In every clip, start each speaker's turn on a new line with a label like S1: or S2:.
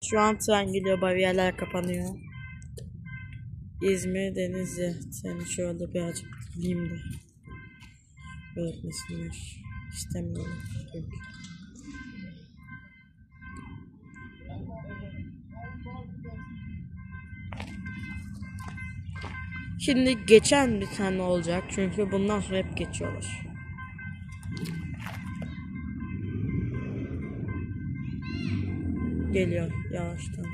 S1: Şu an tren geliyor, bariyerler kapanıyor. İzmir Denizli. Seni şöyle birazcık bileyim de öğretmesinler. İstemiyorum çünkü. Şimdi geçen bir tane olacak çünkü bundan sonra hep geçiyorlar. Geliyor yavaştan.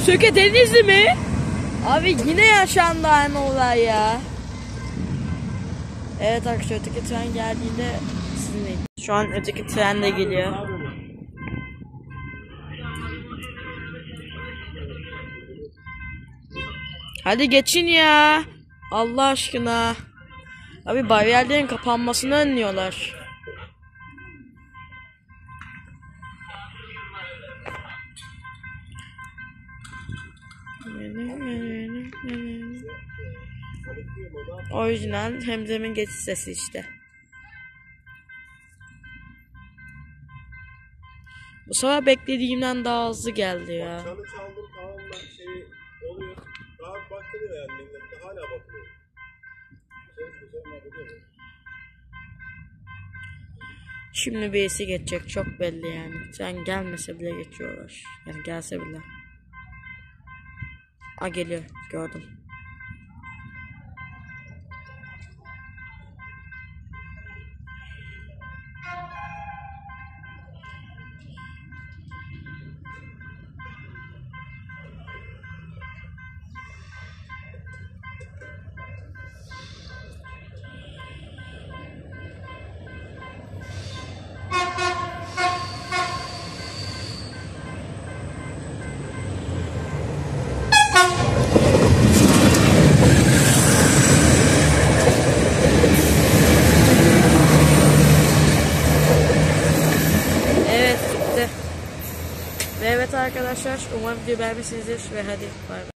S1: Söke Denizli mi? Abi yine yaşandı aynı olay ya. Evet arkadaşlar, öteki tren geldiğinde sizinleyin. Şu an öteki tren de geliyor. Hadi geçin ya. Allah aşkına. Abi bariyerlerin kapanmasını önlüyorlar. Orijinal Hemzem'in geçiş sesi işte. Bu sefer beklediğimden daha hızlı geldi ya.
S2: Çalı çaldım, tamam da şey oluyor. Daha bakılıyor yani, millet hala bakıyor.
S1: Şimdi birisi geçecek, çok belli yani. Sen gelmese bile geçiyorlar. Yani gelse bile. Aa, geliyor, gördüm. Evet arkadaşlar, umarım video beğenmişsinizdir ve hadi bay bay.